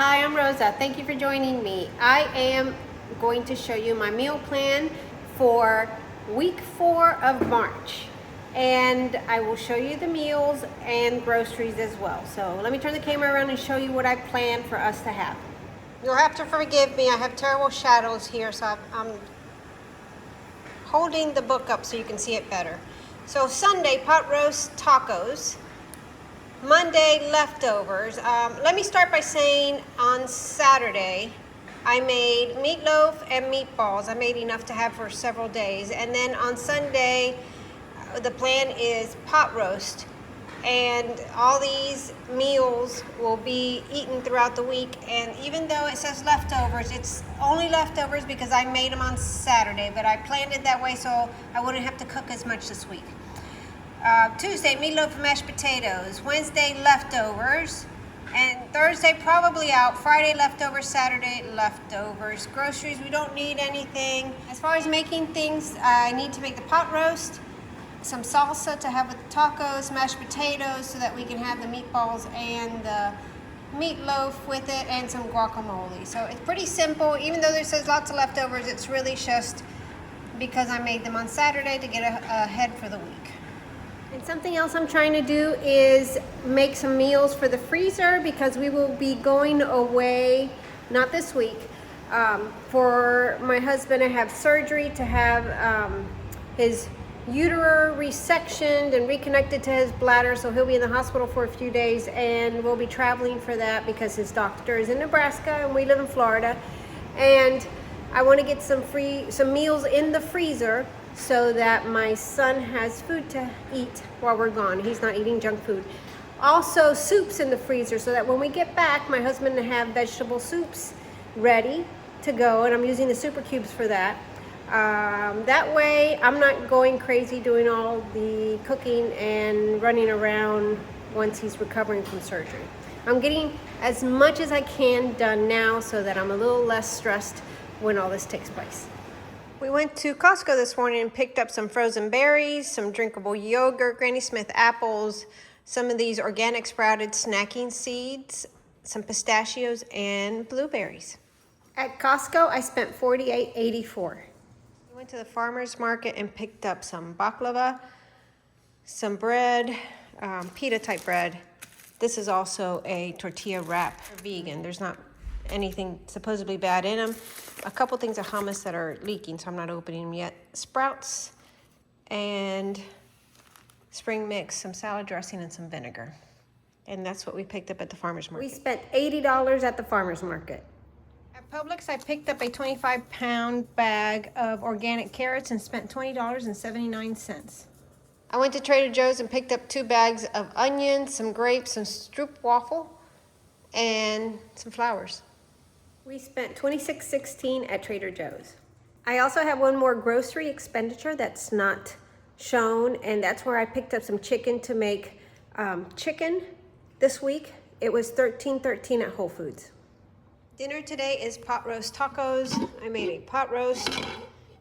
Hi, I'm Rosa. Thank you for joining me. I am going to show you my meal plan for week 4 of March. And I will show you the meals and groceries as well. So let me turn the camera around and show you what I plan for us to have. You'll have to forgive me. I have terrible shadows here, so I'm holding the book up so you can see it better. So Sunday, pot roast tacos. Monday, leftovers. Let me start by saying on Saturday, I made meatloaf and meatballs. I made enough to have for several days. And then on Sunday, the plan is pot roast. And all these meals will be eaten throughout the week. And even though it says leftovers, it's only leftovers because I made them on Saturday. But I planned it that way so I wouldn't have to cook as much this week. Tuesday, meatloaf and mashed potatoes. Wednesday, leftovers. And Thursday, probably out. Friday, leftovers. Saturday, leftovers. Groceries, we don't need anything. As far as making things, I need to make the pot roast, some salsa to have with the tacos, mashed potatoes so that we can have the meatballs and the meatloaf with it, and some guacamole. So it's pretty simple. Even though there says lots of leftovers, it's really just because I made them on Saturday to get ahead for the week. And something else I'm trying to do is make some meals for the freezer because we will be going away, not this week, for my husband to have surgery to have his uterus resectioned and reconnected to his bladder, so he'll be in the hospital for a few days, and we'll be traveling for that because his doctor is in Nebraska and we live in Florida. And I want to get some meals in the freezer so that my son has food to eat while we're gone. He's not eating junk food. Also, soups in the freezer so that when we get back, my husband will have vegetable soups ready to go, and I'm using the super cubes for that. That way, I'm not going crazy doing all the cooking and running around once he's recovering from surgery. I'm getting as much as I can done now so that I'm a little less stressed when all this takes place. We went to Costco this morning and picked up some frozen berries, some drinkable yogurt, Granny Smith apples, some of these organic sprouted snacking seeds, some pistachios, and blueberries. At Costco, I spent $48.84. We went to the farmer's market and picked up some baklava, some bread, pita type bread. This is also a tortilla wrap for vegan. There's not anything supposedly bad in them. A couple things of hummus that are leaking, so I'm not opening them yet. Sprouts and spring mix, some salad dressing, and some vinegar. And that's what we picked up at the farmer's market. We spent $80 at the farmer's market. At Publix, I picked up a 25-pound bag of organic carrots and spent $20.79. I went to Trader Joe's and picked up 2 bags of onions, some grapes, some stroopwafel, and some flowers. We spent $26.16 at Trader Joe's. I also have one more grocery expenditure that's not shown, and that's where I picked up some chicken to make chicken this week. It was $13.13 at Whole Foods. Dinner today is pot roast tacos. I made a pot roast.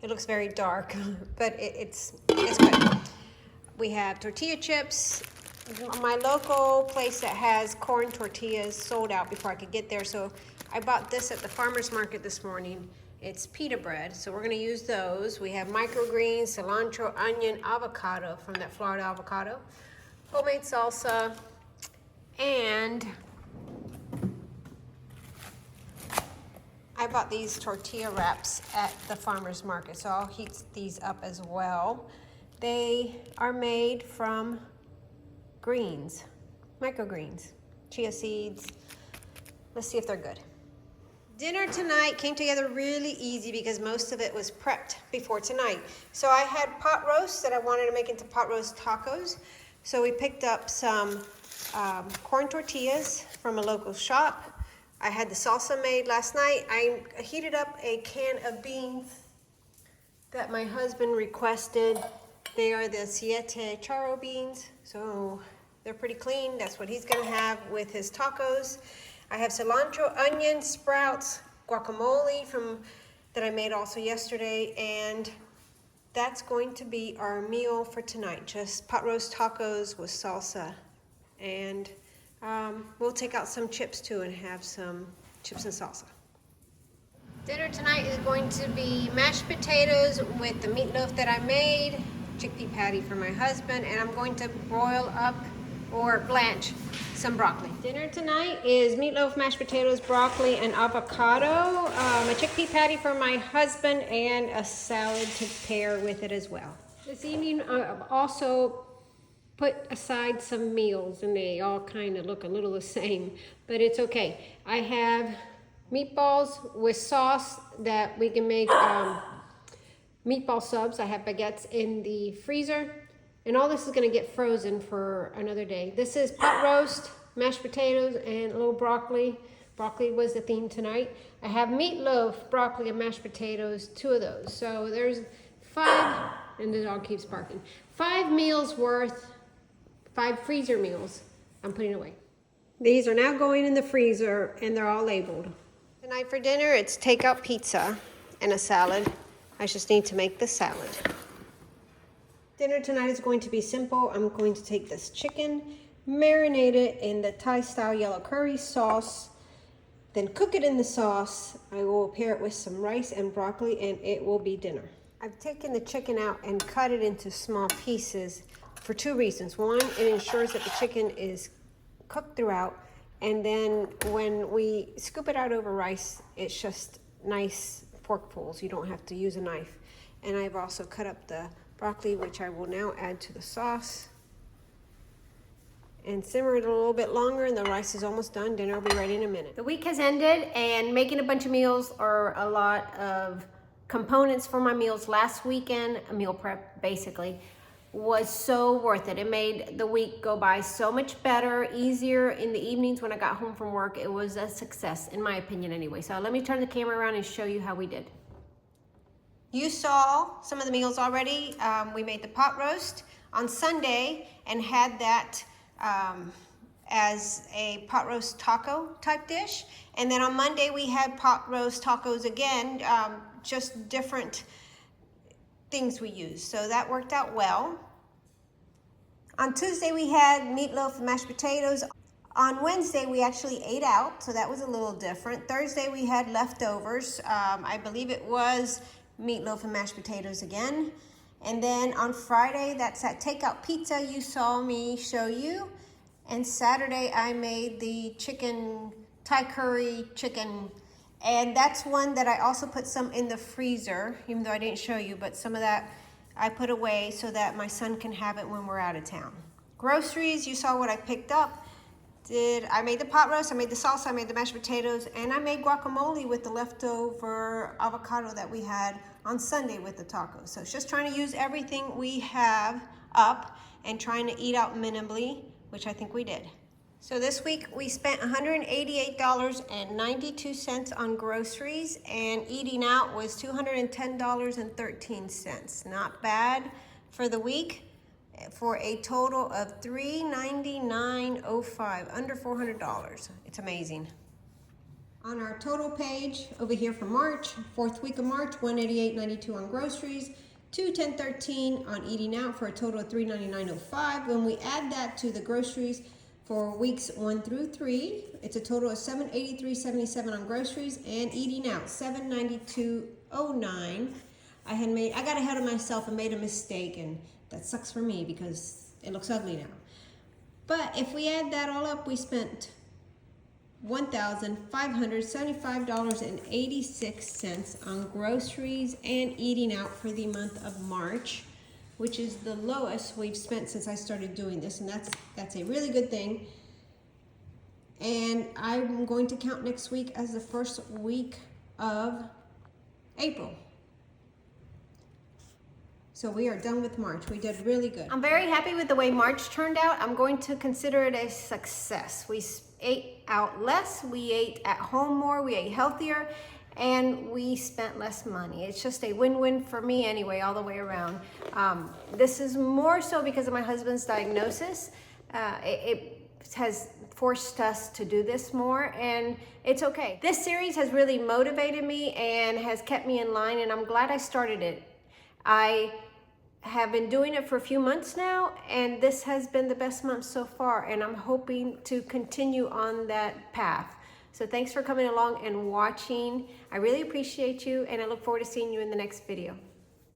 It looks very dark, but it's good. We have tortilla chips. My local place that has corn tortillas sold out before I could get there, so I bought this at the farmer's market this morning. It's pita bread, so we're gonna use those. We have microgreens, cilantro, onion, avocado from that Florida avocado, homemade salsa, and I bought these tortilla wraps at the farmer's market, so I'll heat these up as well. They are made from greens, microgreens, chia seeds. Let's see if they're good. Dinner tonight came together really easy because most of it was prepped before tonight. So I had pot roast that I wanted to make into pot roast tacos. So we picked up some corn tortillas from a local shop. I had the salsa made last night. I heated up a can of beans that my husband requested. They are the siete charro beans, so they're pretty clean. That's what he's gonna have with his tacos. I have cilantro, onion, sprouts, guacamole that I made also yesterday, and that's going to be our meal for tonight. Just pot roast tacos with salsa, and we'll take out some chips too and have some chips and salsa. Dinner tonight is going to be mashed potatoes with the meatloaf that I made, chickpea patty for my husband, and I'm going to broil up or blanch some broccoli. Dinner tonight is meatloaf, mashed potatoes, broccoli, and avocado, a chickpea patty for my husband, and a salad to pair with it as well. This evening I've also put aside some meals, and they all kind of look a little the same, but it's okay. I have meatballs with sauce that we can make meatball subs. I have baguettes in the freezer, and all this is going to get frozen for another day. This is pot roast, mashed potatoes, and a little broccoli. Broccoli was the theme tonight. I have meatloaf, broccoli, and mashed potatoes, 2 of those. So there's 5, and the dog keeps barking. 5 meals worth, 5 freezer meals I'm putting away. These are now going in the freezer, and they're all labeled. Tonight for dinner, it's takeout pizza and a salad. I just need to make the salad. Dinner tonight is going to be simple. I'm going to take this chicken, marinate it in the Thai-style yellow curry sauce, then cook it in the sauce. I will pair it with some rice and broccoli, and it will be dinner. I've taken the chicken out and cut it into small pieces for 2 reasons. One, it ensures that the chicken is cooked throughout, and then when we scoop it out over rice, it's just nice forkfuls. You don't have to use a knife. And I've also cut up the broccoli, which I will now add to the sauce and simmer it a little bit longer, and the rice is almost done. Dinner will be ready in a minute. The week has ended, and making a bunch of meals or a lot of components for my meals last weekend, a meal prep basically, was so worth it. It made the week go by so much better, easier in the evenings when I got home from work. It was a success, in my opinion anyway. So let me turn the camera around and show you how we did. You saw some of the meals already. We made the pot roast on Sunday and had that as a pot roast taco type dish. And then on Monday we had pot roast tacos again, just different things we used. So that worked out well. On Tuesday we had meatloaf and mashed potatoes. On Wednesday we actually ate out, so that was a little different. Thursday we had leftovers. I believe it was meatloaf and mashed potatoes again. And then on Friday, that's that takeout pizza you saw me show you. And Saturday I made the chicken, Thai curry chicken. And that's one that I also put some in the freezer, even though I didn't show you, but some of that I put away so that my son can have it when we're out of town. Groceries, you saw what I picked up. I made the pot roast, I made the salsa, I made the mashed potatoes, and I made guacamole with the leftover avocado that we had on Sunday with the tacos. So it's just trying to use everything we have up and trying to eat out minimally, which I think we did. So this week we spent $188.92 on groceries, and eating out was $210.13. Not bad for the week, for a total of $399.05, under $400. It's amazing. On our total page over here for March, 4th week of March, $188.92 on groceries, $210.13 on eating out, for a total of $399.05. When we add that to the groceries for weeks 1 through 3, it's a total of $783.77 on groceries, and eating out $792.09. I got ahead of myself and made a mistake, and that sucks for me because it looks ugly now. But if we add that all up, we spent $1,575.86 on groceries and eating out for the month of March, which is the lowest we've spent since I started doing this, and that's a really good thing. And I'm going to count next week as the first week of April. So we are done with March. We did really good. I'm very happy with the way March turned out. I'm going to consider it a success. We ate out less, we ate at home more, we ate healthier, and we spent less money. It's just a win-win for me anyway, all the way around. This is more so because of my husband's diagnosis. It has forced us to do this more, and it's okay. This series has really motivated me and has kept me in line, and I'm glad I started it. I have been doing it for a few months now, and this has been the best month so far, and I'm hoping to continue on that path. So thanks for coming along and watching. I really appreciate you, and I look forward to seeing you in the next video.